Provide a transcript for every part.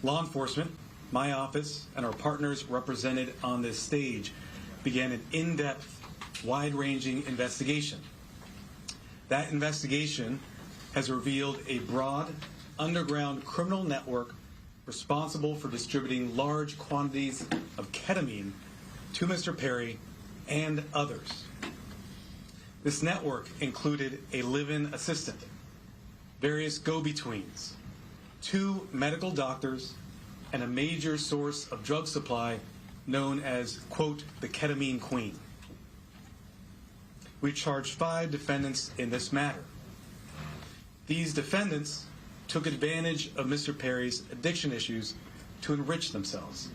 Law enforcement, my office, and our partners represented on this stage began an in-depth, wide-ranging investigation. That investigation has revealed a broad, underground criminal network responsible for distributing large quantities of ketamine to Mr. Perry and others. This network included a live-in assistant, various go-betweens, 2 medical doctors, and a major source of drug supply known as, quote, the Ketamine Queen. We charged 5 defendants in this matter. These defendants took advantage of Mr. Perry's addiction issues to enrich themselves.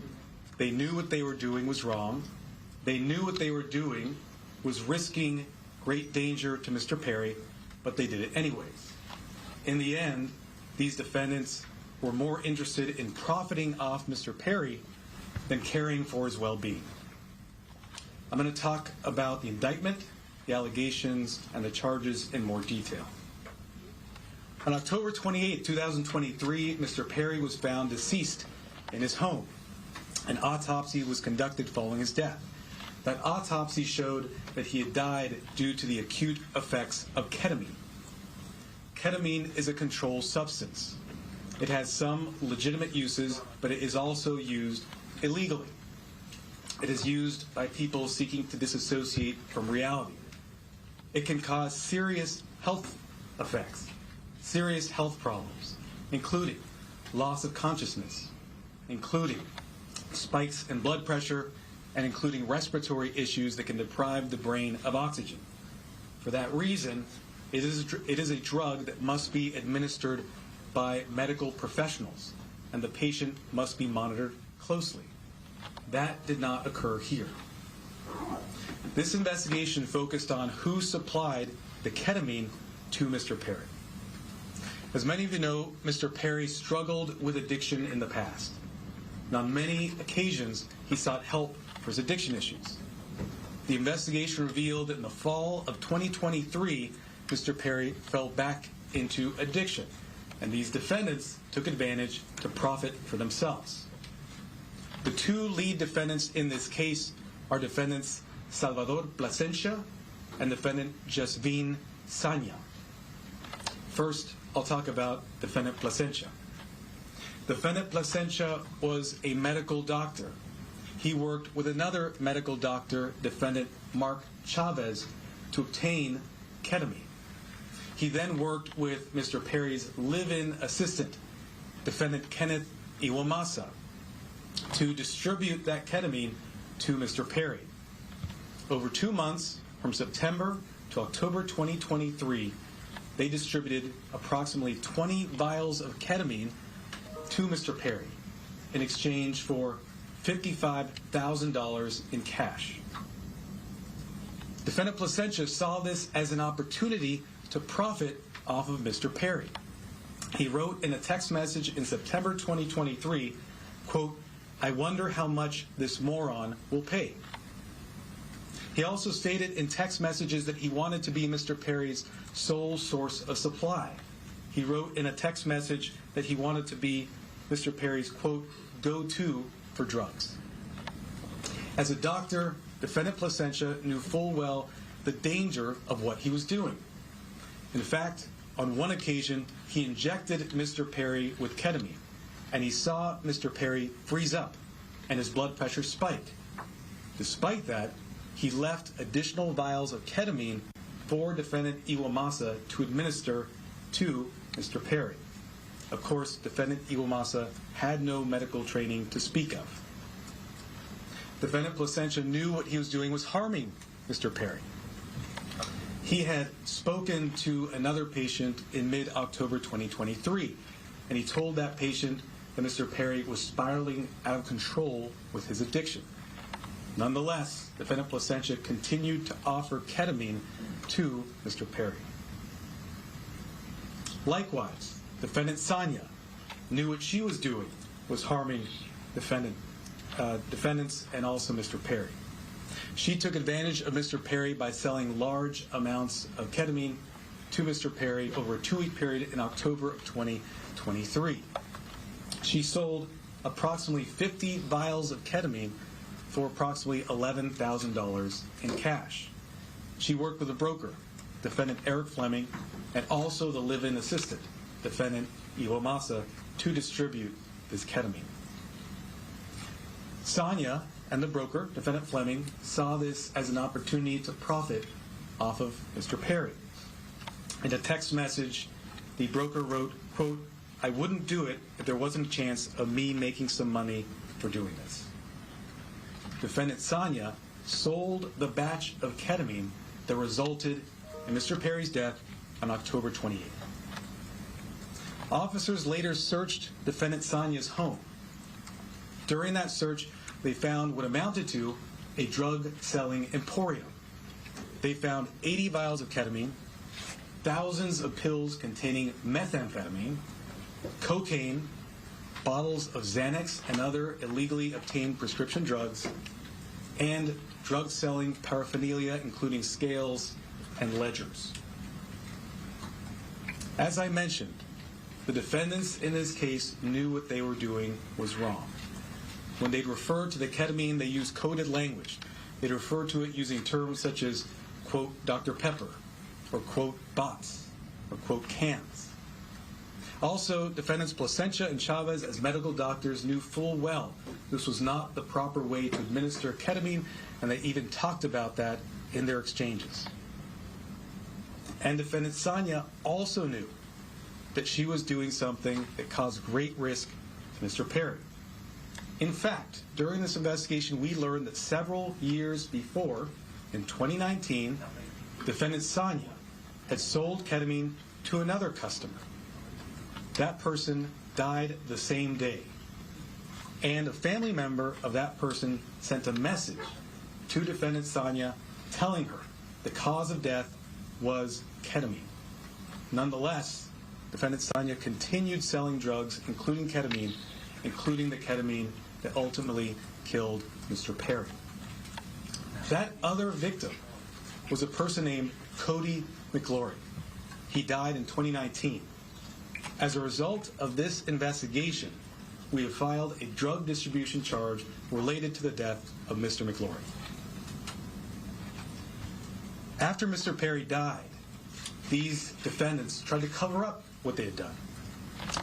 They knew what they were doing was wrong. They knew what they were doing was risking great danger to Mr. Perry, but they did it anyways. In the end, these defendants were more interested in profiting off Mr. Perry than caring for his well-being. I'm going to talk about the indictment, the allegations, and the charges in more detail. On October 28, 2023, Mr. Perry was found deceased in his home. An autopsy was conducted following his death. That autopsy showed that he had died due to the acute effects of ketamine. Ketamine is a controlled substance. It has some legitimate uses, but it is also used illegally. It is used by people seeking to disassociate from reality. It can cause serious health effects, serious health problems, including loss of consciousness, including spikes in blood pressure, and including respiratory issues that can deprive the brain of oxygen. For that reason, it is a drug that must be administered by medical professionals, and the patient must be monitored closely. That did not occur here. This investigation focused on who supplied the ketamine to Mr. Perry. As many of you know, Mr. Perry struggled with addiction in the past. And on many occasions, he sought help for his addiction issues. The investigation revealed that in the fall of 2023, Mr. Perry fell back into addiction, and these defendants took advantage to profit for themselves. The 2 lead defendants in this case are defendants Salvador Plasencia and defendant Jasvin Sanya. First, I'll talk about defendant Plasencia. Defendant Plasencia was a medical doctor. He worked with another medical doctor, defendant Mark Chavez, to obtain ketamine. He then worked with Mr. Perry's live-in assistant, defendant Kenneth Iwamasa, to distribute that ketamine to Mr. Perry. Over 2 months, from September to October 2023, they distributed approximately 20 vials of ketamine to Mr. Perry in exchange for $55,000 in cash. Defendant Plasencia saw this as an opportunity to profit off of Mr. Perry. He wrote in a text message in September 2023, quote, "I wonder how much this moron will pay." He also stated in text messages that he wanted to be Mr. Perry's sole source of supply. He wrote in a text message that he wanted to be Mr. Perry's, quote, "go-to for drugs." As a doctor, defendant Plasencia knew full well the danger of what he was doing. In fact, on one occasion, he injected Mr. Perry with ketamine, and he saw Mr. Perry freeze up and his blood pressure spike. Despite that, he left additional vials of ketamine for defendant Iwamasa to administer to Mr. Perry. Of course, defendant Iwamasa had no medical training to speak of. Defendant Plasencia knew what he was doing was harming Mr. Perry. He had spoken to another patient in mid-October 2023, and he told that patient that Mr. Perry was spiraling out of control with his addiction. Nonetheless, defendant Plasencia continued to offer ketamine to Mr. Perry. Likewise, defendant Sanya knew what she was doing was harming defendants and also Mr. Perry. She took advantage of Mr. Perry by selling large amounts of ketamine to Mr. Perry over a 2-week period in October of 2023. She sold approximately 50 vials of ketamine for approximately $11,000 in cash. She worked with a broker, defendant Eric Fleming, and also the live-in assistant, defendant Iwamasa, to distribute this ketamine. Sonia and the broker, defendant Fleming, saw this as an opportunity to profit off of Mr. Perry. In a text message, the broker wrote, quote, "I wouldn't do it if there wasn't a chance of me making some money for doing this." Defendant Sonia sold the batch of ketamine that resulted in Mr. Perry's death on October 28th. Officers later searched defendant Sonia's home. During that search, they found what amounted to a drug-selling emporium. They found 80 vials of ketamine, thousands of pills containing methamphetamine, cocaine, bottles of Xanax and other illegally obtained prescription drugs, and drug-selling paraphernalia, including scales and ledgers. As I mentioned, the defendants in this case knew what they were doing was wrong. When they'd refer to the ketamine, they used coded language. They'd refer to it using terms such as, quote, Dr. Pepper, or, quote, bots, or, quote, cans. Also, defendants Placentia and Chavez, as medical doctors, knew full well this was not the proper way to administer ketamine, and they even talked about that in their exchanges. And defendant Sonia also knew that she was doing something that caused great risk to Mr. Perry. In fact, during this investigation, we learned that several years before, in 2019, defendant Sonia had sold ketamine to another customer. That person died the same day. And a family member of that person sent a message to defendant Sonia telling her the cause of death was ketamine. Nonetheless, defendant Sonia continued selling drugs, including ketamine, including the ketamine that ultimately killed Mr. Perry. That other victim was a person named Cody McLaurin. He died in 2019. As a result of this investigation, we have filed a drug distribution charge related to the death of Mr. McLaurin. After Mr. Perry died, these defendants tried to cover up what they had done.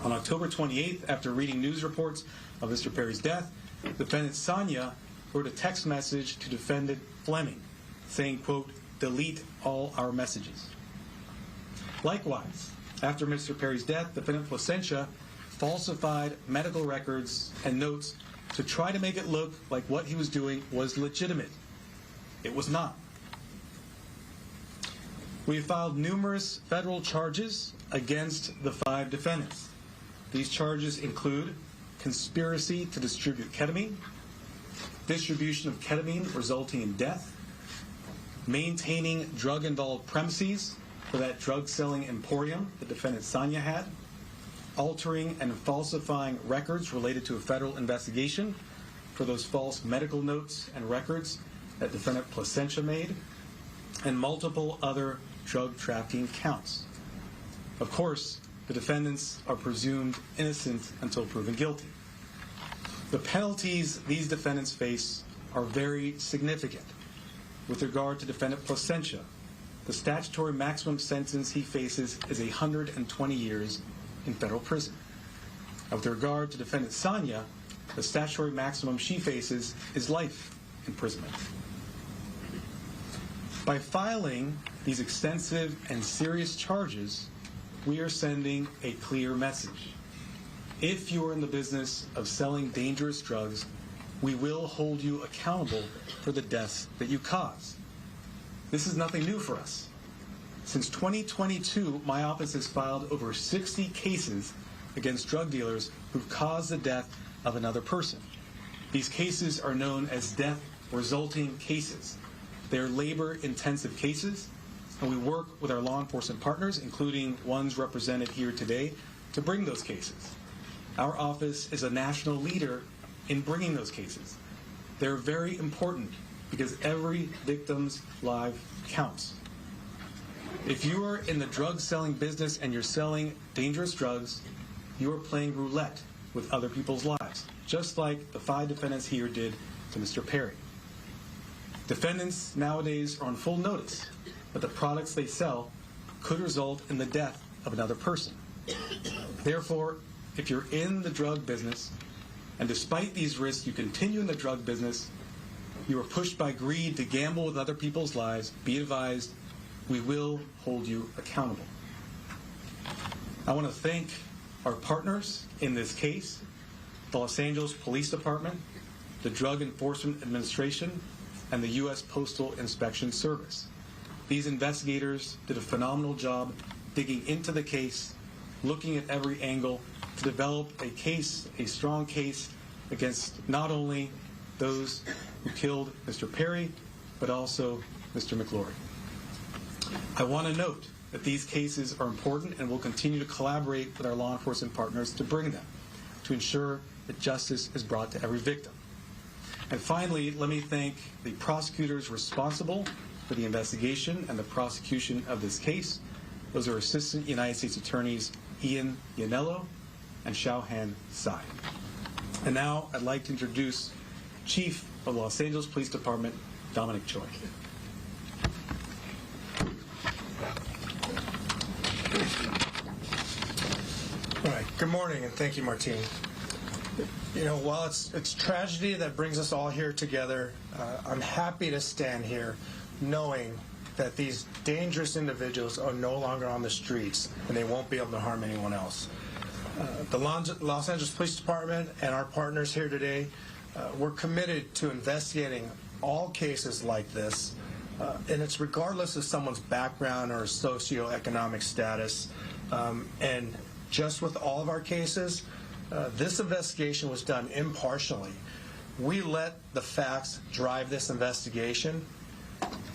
On October 28th, after reading news reports of Mr. Perry's death, defendant Sonia wrote a text message to defendant Fleming saying, quote, delete all our messages. Likewise, after Mr. Perry's death, defendant Placentia falsified medical records and notes to try to make it look like what he was doing was legitimate. It was not. We have filed numerous federal charges against the 5 defendants. These charges include conspiracy to distribute ketamine, distribution of ketamine resulting in death, maintaining drug-involved premises for that drug-selling emporium the defendant Sonia had, altering and falsifying records related to a federal investigation for those false medical notes and records that defendant Placentia made, and multiple other drug trafficking counts. Of course, the defendants are presumed innocent until proven guilty. The penalties these defendants face are very significant. With regard to defendant Placentia, the statutory maximum sentence he faces is 120 years in federal prison. With regard to defendant Sonia, the statutory maximum she faces is life imprisonment. By filing these extensive and serious charges, we are sending a clear message. If you are in the business of selling dangerous drugs, we will hold you accountable for the deaths that you cause. This is nothing new for us. Since 2022, my office has filed over 60 cases against drug dealers who've caused the death of another person. These cases are known as death resulting cases. They are labor-intensive cases, and we work with our law enforcement partners, including ones represented here today, to bring those cases. Our office is a national leader in bringing those cases. They're very important because every victim's life counts. If you are in the drug selling business and you're selling dangerous drugs, you are playing roulette with other people's lives, just like the 5 defendants here did to Mr. Perry. Defendants nowadays are on full notice that the products they sell could result in the death of another person. Therefore, if you're in the drug business, and despite these risks you continue in the drug business, you are pushed by greed to gamble with other people's lives, be advised, we will hold you accountable. I want to thank our partners in this case, the Los Angeles Police Department, the Drug Enforcement Administration, and the U.S. Postal Inspection Service. These investigators did a phenomenal job digging into the case, looking at every angle to develop a case, a strong case, against not only those who killed Mr. Perry, but also Mr. McLaury. I want to note that these cases are important and will continue to collaborate with our law enforcement partners to bring them, to ensure that justice is brought to every victim. And finally, let me thank the prosecutors responsible for the investigation and the prosecution of this case. Those are Assistant United States Attorneys Ian Ianello and Xiaohan Tsai. And now I'd like to introduce Chief of the Los Angeles Police Department, Dominic Choi. All right. Good morning, and thank you, Martine. You know, while it's tragedy that brings us all here together, I'm happy to stand here knowing that these dangerous individuals are no longer on the streets and they won't be able to harm anyone else. The Los Angeles Police Department and our partners here today, we're committed to investigating all cases like this, and it's regardless of someone's background or socioeconomic status. And just with all of our cases, this investigation was done impartially. We let the facts drive this investigation,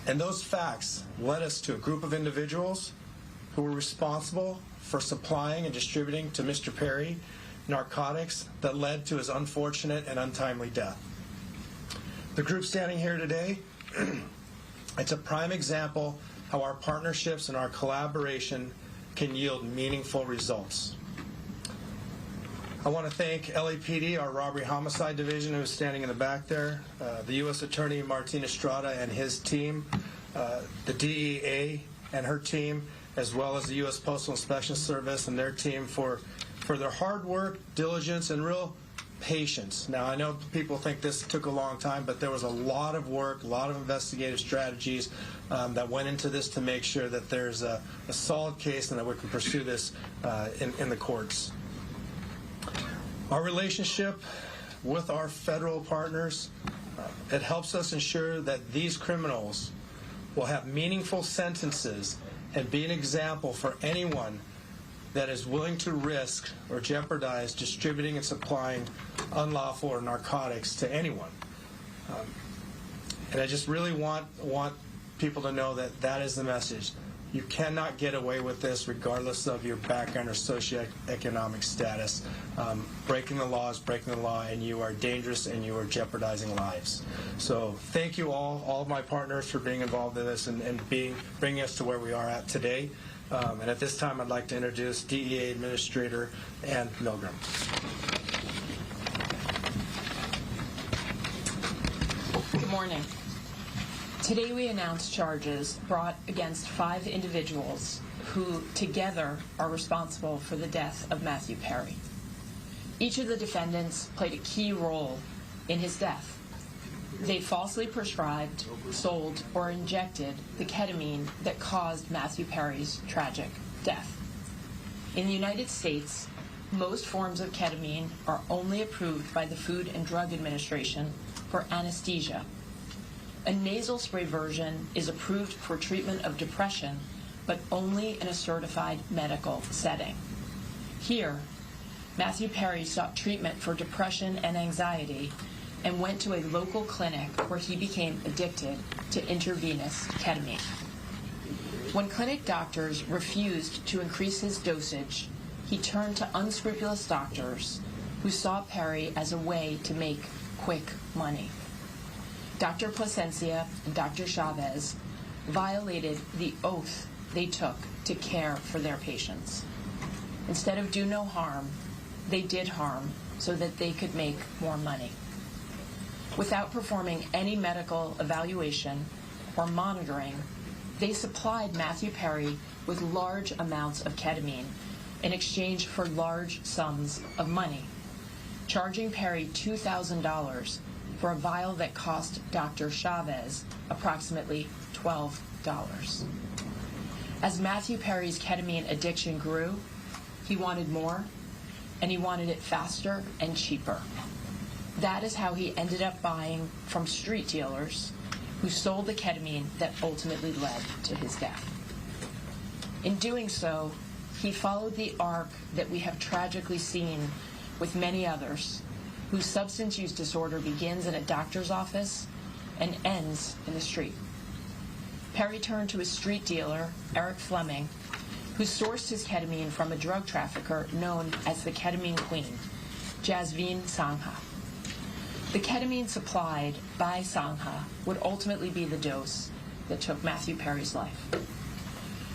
and those facts led us to a group of individuals who were responsible for supplying and distributing to Mr. Perry narcotics that led to his unfortunate and untimely death. The group standing here today, it's a prime example how our partnerships and our collaboration can yield meaningful results. I want to thank LAPD, our Robbery Homicide Division, who is standing in the back there, the U.S. Attorney Martin Estrada and his team, the DEA and her team, as well as the U.S. Postal Inspection Service and their team for their hard work, diligence, and real patience. Now, I know people think this took a long time, but there was a lot of work, a lot of investigative strategies that went into this to make sure that there's a solid case and that we can pursue this in the courts. Our relationship with our federal partners, it helps us ensure that these criminals will have meaningful sentences and be an example for anyone that is willing to risk or jeopardize distributing and supplying unlawful or narcotics to anyone. And I just really want people to know that that is the message. You cannot get away with this regardless of your background or socioeconomic status. Breaking the law is breaking the law, and you are dangerous and you are jeopardizing lives. So thank you all of my partners for being involved in this and bringing us to where we are at today. And at this time, I'd like to introduce DEA Administrator Ann Milgram. Good morning. Today we announced charges brought against 5 individuals who together are responsible for the death of Matthew Perry. Each of the defendants played a key role in his death. They falsely prescribed, sold, or injected the ketamine that caused Matthew Perry's tragic death. In the United States, most forms of ketamine are only approved by the Food and Drug Administration for anesthesia. A nasal spray version is approved for treatment of depression, but only in a certified medical setting. Here, Matthew Perry sought treatment for depression and anxiety and went to a local clinic where he became addicted to intravenous ketamine. When clinic doctors refused to increase his dosage, he turned to unscrupulous doctors who saw Perry as a way to make quick money. Dr. Plasencia and Dr. Chavez violated the oath they took to care for their patients. Instead of do no harm, they did harm so that they could make more money. Without performing any medical evaluation or monitoring, they supplied Matthew Perry with large amounts of ketamine in exchange for large sums of money, charging Perry $2,000 for a vial that cost Dr. Chavez approximately $12. As Matthew Perry's ketamine addiction grew, he wanted more, and he wanted it faster and cheaper. That is how he ended up buying from street dealers who sold the ketamine that ultimately led to his death. In doing so, he followed the arc that we have tragically seen with many others, whose substance use disorder begins in a doctor's office and ends in the street. Perry turned to his street dealer, Eric Fleming, who sourced his ketamine from a drug trafficker known as the Ketamine Queen, Jasveen Sangha. The ketamine supplied by Sangha would ultimately be the dose that took Matthew Perry's life.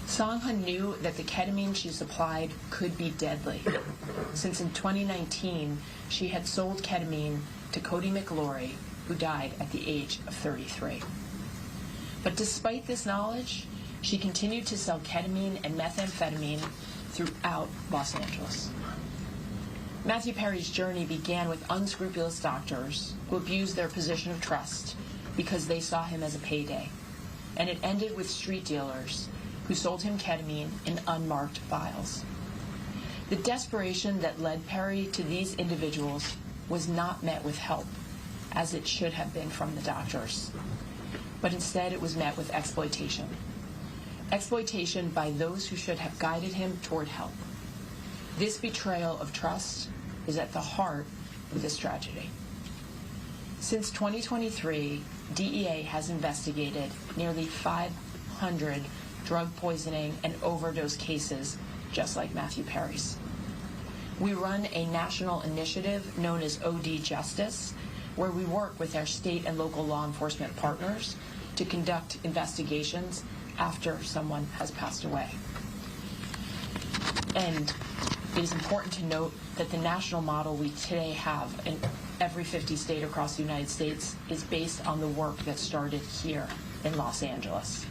Sangha knew that the ketamine she supplied could be deadly, since in 2019 she had sold ketamine to Cody McLaury, who died at the age of 33. But despite this knowledge, she continued to sell ketamine and methamphetamine throughout Los Angeles. Matthew Perry's journey began with unscrupulous doctors who abused their position of trust because they saw him as a payday, and it ended with street dealers who sold him ketamine in unmarked vials. The desperation that led Perry to these individuals was not met with help, as it should have been from the doctors, but instead it was met with exploitation. Exploitation by those who should have guided him toward help. This betrayal of trust is at the heart of this tragedy. Since 2023, DEA has investigated nearly 500 drug poisoning and overdose cases just like Matthew Perry's. We run a national initiative known as OD Justice, where we work with our state and local law enforcement partners to conduct investigations after someone has passed away. And it is important to note that the national model we today have in every 50 state across the United States is based on the work that started here in Los Angeles.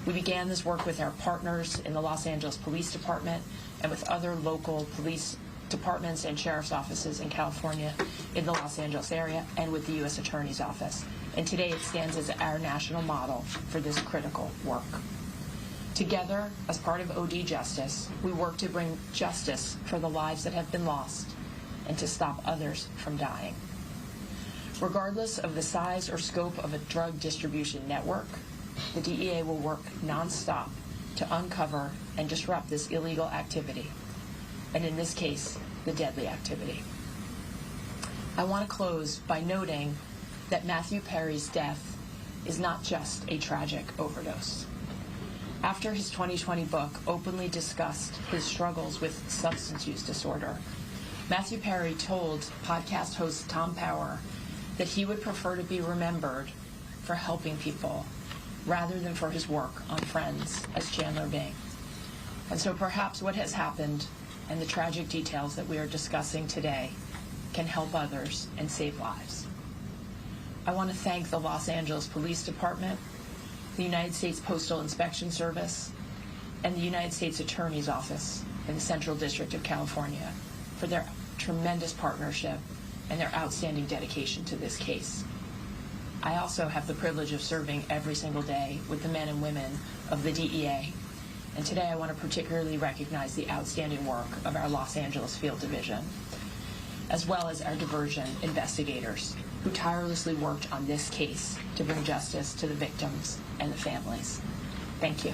We began this work with our partners in the Los Angeles Police Department and with other local police departments and sheriff's offices in California, in the Los Angeles area, and with the U.S. Attorney's Office. And today it stands as our national model for this critical work. Together, as part of OD Justice, we work to bring justice for the lives that have been lost and to stop others from dying. Regardless of the size or scope of a drug distribution network, the DEA will work nonstop to uncover and disrupt this illegal activity, and in this case, the deadly activity. I want to close by noting that Matthew Perry's death is not just a tragic overdose. After his 2020 book openly discussed his struggles with substance use disorder, Matthew Perry told podcast host Tom Power that he would prefer to be remembered for helping people rather than for his work on Friends as Chandler Bing. And so perhaps what has happened and the tragic details that we are discussing today can help others and save lives. I want to thank the Los Angeles Police Department, the United States Postal Inspection Service, and the United States Attorney's Office in the Central District of California for their tremendous partnership and their outstanding dedication to this case. I also have the privilege of serving every single day with the men and women of the DEA, and today I want to particularly recognize the outstanding work of our Los Angeles Field Division, as well as our diversion investigators who tirelessly worked on this case to bring justice to the victims and the families. Thank you.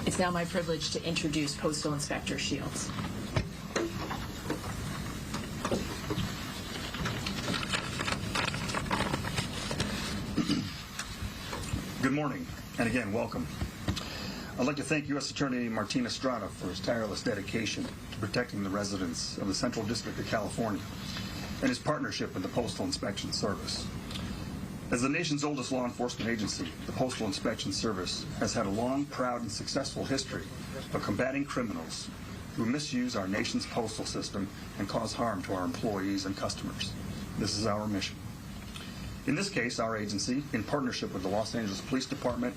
It's now my privilege to introduce Postal Inspector Shields. Good morning, and again, welcome. I'd like to thank U.S. Attorney Martin Estrada for his tireless dedication to protecting the residents of the Central District of California and his partnership with the Postal Inspection Service. As the nation's oldest law enforcement agency, the Postal Inspection Service has had a long, proud, and successful history of combating criminals who misuse our nation's postal system and cause harm to our employees and customers. This is our mission. In this case, our agency, in partnership with the Los Angeles Police Department,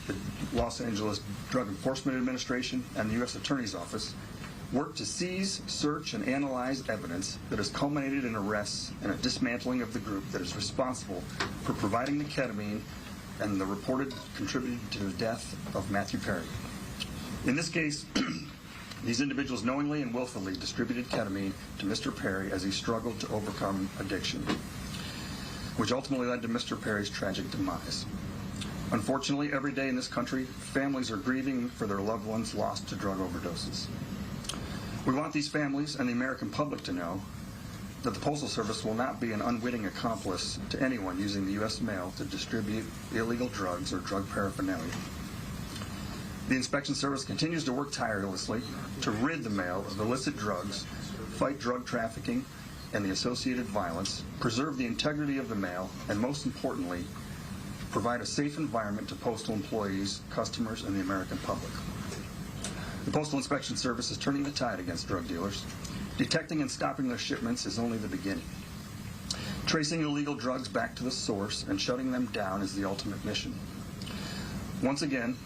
the Los Angeles Drug Enforcement Administration, and the U.S. Attorney's Office, worked to seize, search, and analyze evidence that has culminated in arrests and a dismantling of the group that is responsible for providing the ketamine and the reported contributed to the death of Matthew Perry. In this case, these individuals knowingly and willfully distributed ketamine to Mr. Perry as he struggled to overcome addiction, which ultimately led to Mr. Perry's tragic demise. Unfortunately, every day in this country, families are grieving for their loved ones lost to drug overdoses. We want these families and the American public to know that the Postal Service will not be an unwitting accomplice to anyone using the U.S. mail to distribute illegal drugs or drug paraphernalia. The Inspection Service continues to work tirelessly to rid the mail of illicit drugs, fight drug trafficking and the associated violence, preserve the integrity of the mail, and most importantly, provide a safe environment to postal employees, customers, and the American public. The Postal Inspection Service is turning the tide against drug dealers. Detecting and stopping their shipments is only the beginning. Tracing illegal drugs back to the source and shutting them down is the ultimate mission. Once again,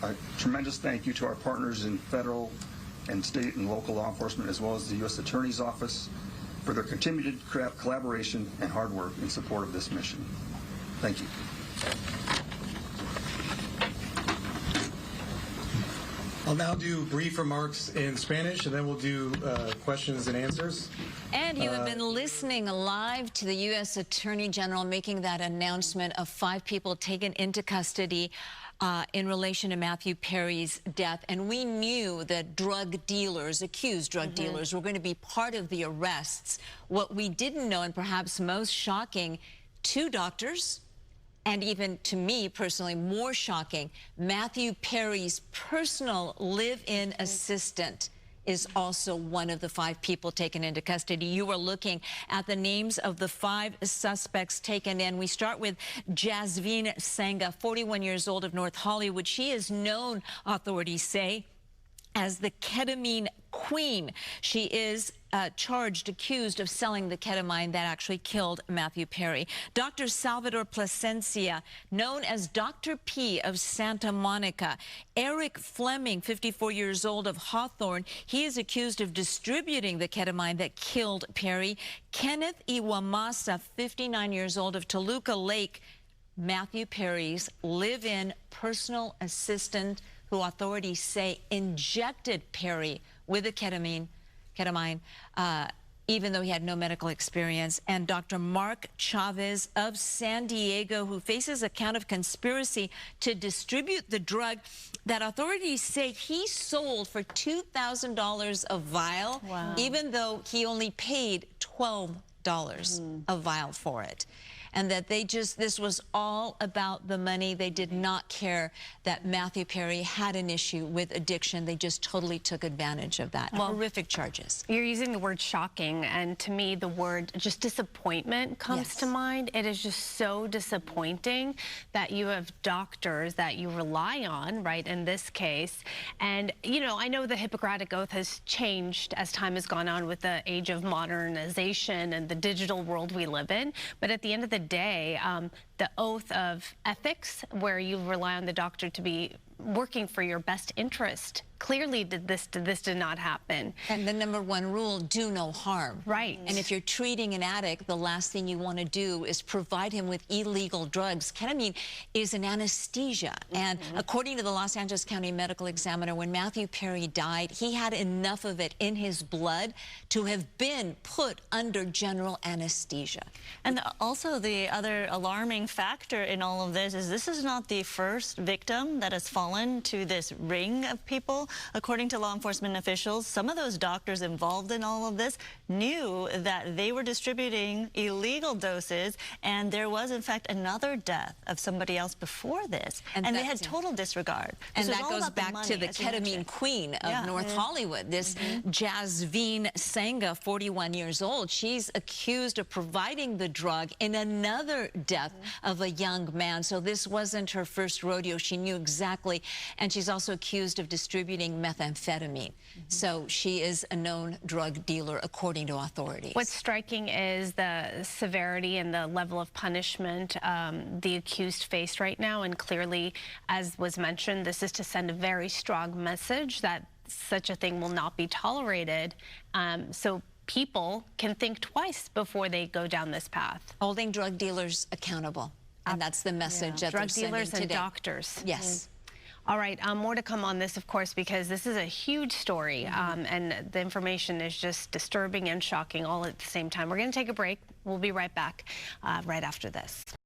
a tremendous thank you to our partners in federal and state and local law enforcement, as well as the U.S. Attorney's Office, for their continued collaboration and hard work in support of this mission. Thank you. I'll now do brief remarks in Spanish, and then we'll do questions and answers. And you have been listening live to the U.S. Attorney General making that announcement of 5 people taken into custody in relation to Matthew Perry's death. And we knew that drug dealers, accused drug dealers, were going to be part of the arrests. What we didn't know, and perhaps most shocking, 2 doctors, and even to me personally, more shocking, Matthew Perry's personal live-in assistant is also one of the 5 people taken into custody. You are looking at the names of the 5 suspects taken in. We start with Jasveen Sangha, 41 years old, of North Hollywood. She is known, authorities say, as the Ketamine Queen. She is charged, accused of selling the ketamine that actually killed Matthew Perry. Dr. Salvador Plasencia, known as Dr. P of Santa Monica. Eric Fleming, 54 years old, of Hawthorne. He is accused of distributing the ketamine that killed Perry. Kenneth Iwamasa, 59 years old, of Toluca Lake. Matthew Perry's live-in personal assistant, who authorities say injected Perry with the ketamine, even though he had no medical experience. And Dr. Mark Chavez of San Diego, who faces a count of conspiracy to distribute the drug that authorities say he sold for $2,000 a vial, even though he only paid $12 a vial for it. And that this was all about the money. They did not care that Matthew Perry had an issue with addiction. They just totally took advantage of that. Well, horrific charges. You're using the word shocking, and to me, the word just disappointment comes to mind. It is just so disappointing that you have doctors that you rely on, right, in this case. And, you know, I know the Hippocratic Oath has changed as time has gone on with the age of modernization and the digital world we live in. But at the end of the day, the oath of ethics, where you rely on the doctor to be working for your best interest, clearly this did not happen. And the #1 rule, do no harm. Right. And if you're treating an addict, the last thing you want to do is provide him with illegal drugs. Ketamine is an anesthesia. And according to the Los Angeles County Medical Examiner, when Matthew Perry died, he had enough of it in his blood to have been put under general anesthesia. And also the other alarming factor in all of this is not the first victim that has fallen to this ring of people. According to law enforcement officials, some of those doctors involved in all of this knew that they were distributing illegal doses, and there was, in fact, another death of somebody else before this. And they had total disregard. And that goes back to the Ketamine Queen of North Hollywood, this Jasveen Sangha, 41 years old. She's accused of providing the drug in another death of a young man. So this wasn't her first rodeo. She knew exactly and she's also accused of distributing methamphetamine. So she is a known drug dealer, according to authorities. What's striking is the severity and the level of punishment the accused faced right now, and clearly, as was mentioned, this is to send a very strong message that such a thing will not be tolerated. So people can think twice before they go down this path. Holding drug dealers accountable, and that's the message that Drug they're dealers sending and today. doctors. Yes. All right, more to come on this, of course, because this is a huge story, and the information is just disturbing and shocking all at the same time. We're going to take a break. We'll be right back right after this.